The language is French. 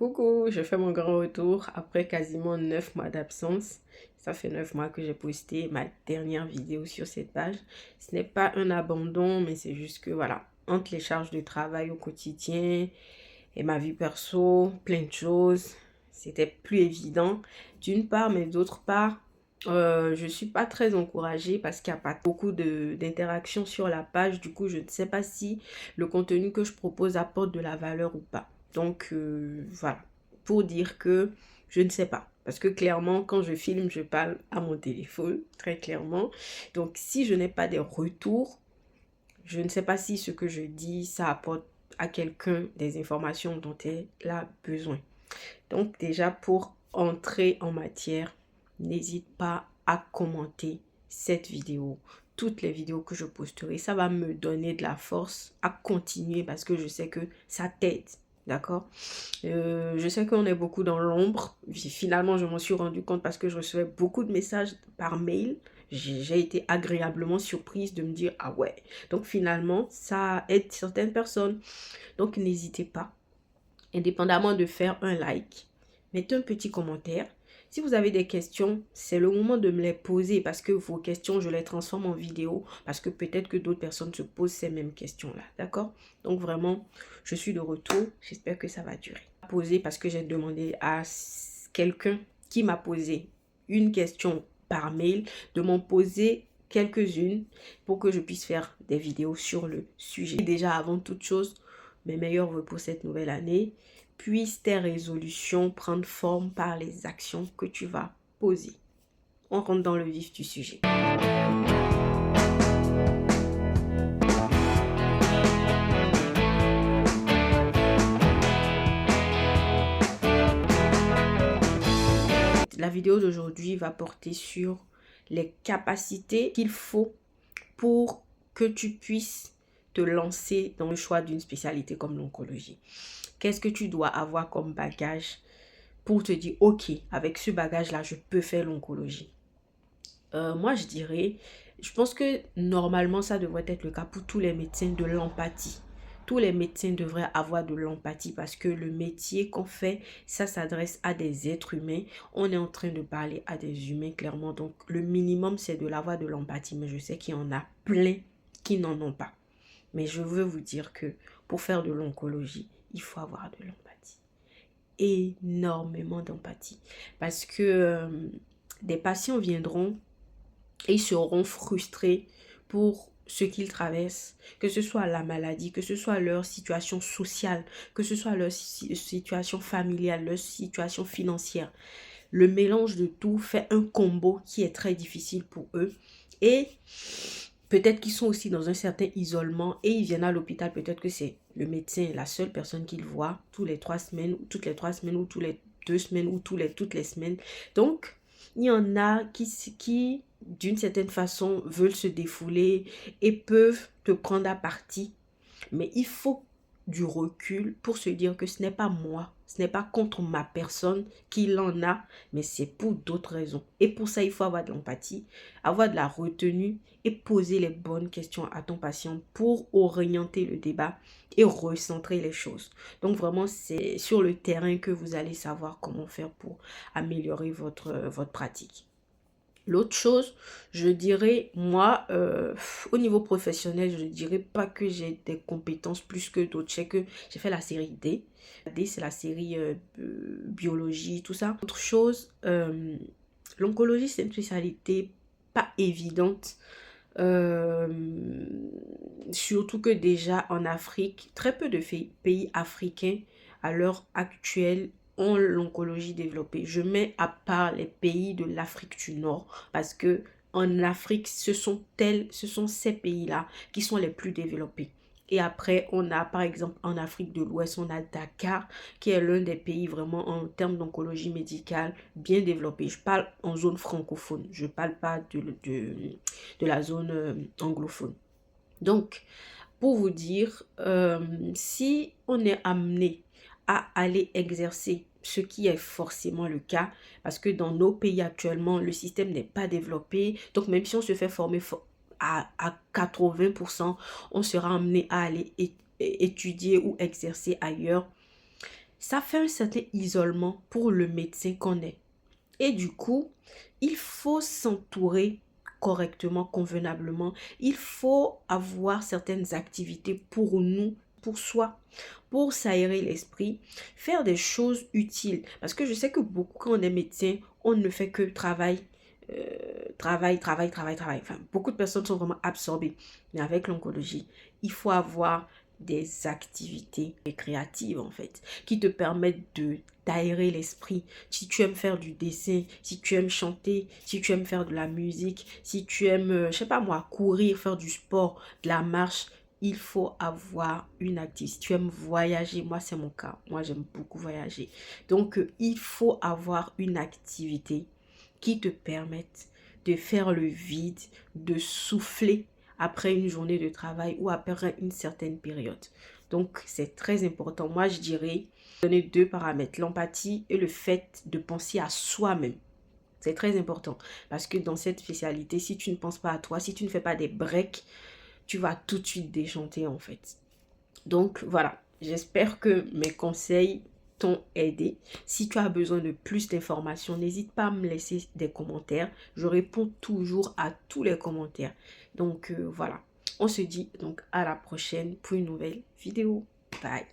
Coucou, je fais mon grand retour après quasiment 9 mois d'absence. Ça fait 9 mois que j'ai posté ma dernière vidéo sur cette page. Ce n'est pas un abandon, mais c'est juste que voilà, entre les charges de travail au quotidien et ma vie perso, plein de choses, c'était plus évident d'une part, mais d'autre part, je suis pas très encouragée parce qu'il n'y a pas beaucoup d'interactions sur la page. Du coup, je ne sais pas si le contenu que je propose apporte de la valeur ou pas. Donc, voilà, pour dire que je ne sais pas. Parce que clairement, quand je filme, je parle à mon téléphone, très clairement. Donc, si je n'ai pas des retours, je ne sais pas si ce que je dis, ça apporte à quelqu'un des informations dont elle a besoin. Donc, déjà, pour entrer en matière, n'hésite pas à commenter cette vidéo, toutes les vidéos que je posterai. Ça va me donner de la force à continuer parce que je sais que ça t'aide. D'accord? Je sais qu'on est beaucoup dans l'ombre. Finalement, je m'en suis rendu compte parce que je recevais beaucoup de messages par mail. J'ai été agréablement surprise de me dire, ah ouais. Donc finalement, ça aide certaines personnes. Donc n'hésitez pas, indépendamment de faire un like, mettez un petit commentaire. Si vous avez des questions, c'est le moment de me les poser parce que vos questions, je les transforme en vidéo parce que peut-être que d'autres personnes se posent ces mêmes questions-là. D'accord? Donc vraiment, je suis de retour. J'espère que ça va durer. Poser parce que j'ai demandé à quelqu'un qui m'a posé une question par mail de m'en poser quelques-unes pour que je puisse faire des vidéos sur le sujet. Et déjà, avant toute chose, mes meilleurs vœux pour cette nouvelle année. Puissent tes résolutions prendre forme par les actions que tu vas poser. On rentre dans le vif du sujet. La vidéo d'aujourd'hui va porter sur les capacités qu'il faut pour que tu puisses te lancer dans le choix d'une spécialité comme l'oncologie. Qu'est-ce que tu dois avoir comme bagage pour te dire, ok, avec ce bagage-là, je peux faire l'oncologie. Moi, je pense que normalement, ça devrait être le cas pour tous les médecins de l'empathie. Tous les médecins devraient avoir de l'empathie parce que le métier qu'on fait, ça s'adresse à des êtres humains. On est en train de parler à des humains, clairement. Donc, le minimum, c'est de l'avoir de l'empathie. Mais je sais qu'il y en a plein qui n'en ont pas. Mais je veux vous dire que pour faire de l'oncologie, il faut avoir de l'empathie. Énormément d'empathie. Parce que des patients viendront et ils seront frustrés pour ce qu'ils traversent, que ce soit la maladie, que ce soit leur situation sociale, que ce soit leur situation familiale, leur situation financière. Le mélange de tout fait un combo qui est très difficile pour eux. Et peut-être qu'ils sont aussi dans un certain isolement et ils viennent à l'hôpital. Peut-être que c'est le médecin, la seule personne qu'ils voient tous les 3 semaines, ou toutes les 3 semaines, ou toutes les 2 semaines, ou toutes les semaines. Donc, il y en a qui d'une certaine façon, veulent se défouler et peuvent te prendre à partie. Mais il faut du recul pour se dire que ce n'est pas moi, ce n'est pas contre ma personne qu'il en a, mais c'est pour d'autres raisons. Et pour ça, il faut avoir de l'empathie, avoir de la retenue et poser les bonnes questions à ton patient pour orienter le débat et recentrer les choses. Donc vraiment, c'est sur le terrain que vous allez savoir comment faire pour améliorer votre pratique. L'autre chose, je dirais, moi, au niveau professionnel, je ne dirais pas que j'ai des compétences plus que d'autres. Je sais que j'ai fait la série D. D, c'est la série biologie, tout ça. Autre chose, l'oncologie, c'est une spécialité pas évidente. Euh, Surtout que déjà en Afrique, très peu de pays africains à l'heure actuelle ont l'oncologie développée. Je mets à part les pays de l'Afrique du Nord parce que en Afrique, ce sont ces pays-là qui sont les plus développés. Et après, on a par exemple en Afrique de l'Ouest, on a Dakar qui est l'un des pays vraiment en termes d'oncologie médicale bien développé. Je parle en zone francophone, je ne parle pas de la zone anglophone. Donc, pour vous dire, si on est amené à aller exercer, ce qui est forcément le cas, parce que dans nos pays actuellement, le système n'est pas développé. Donc, même si on se fait former à 80%, on sera amené à aller étudier ou exercer ailleurs. ça fait un certain isolement pour le médecin qu'on est. Et du coup, il faut s'entourer correctement, convenablement. Il faut avoir certaines activités pour nous, pour soi, pour s'aérer l'esprit, faire des choses utiles. Parce que je sais que beaucoup, quand on est médecin, on ne fait que travail. Enfin, beaucoup de personnes sont vraiment absorbées. Mais avec l'oncologie, il faut avoir des activités créatives en fait, qui te permettent de t'aérer l'esprit. Si tu aimes faire du dessin, si tu aimes chanter, si tu aimes faire de la musique, si tu aimes, je sais pas moi, courir, faire du sport, de la marche, il faut avoir une activité. Si tu aimes voyager, moi c'est mon cas, moi j'aime beaucoup voyager. Donc il faut avoir une activité qui te permette de faire le vide, de souffler après une journée de travail ou après une certaine période. Donc c'est très important. Moi je dirais donner deux paramètres, l'empathie et le fait de penser à soi-même. C'est très important parce que dans cette spécialité, si tu ne penses pas à toi, si tu ne fais pas des breaks, tu vas tout de suite déchanter en fait. Donc voilà, j'espère que mes conseils t'ont aidé. Si tu as besoin de plus d'informations, n'hésite pas à me laisser des commentaires. Je réponds toujours à tous les commentaires. Donc voilà, on se dit donc à la prochaine pour une nouvelle vidéo. Bye.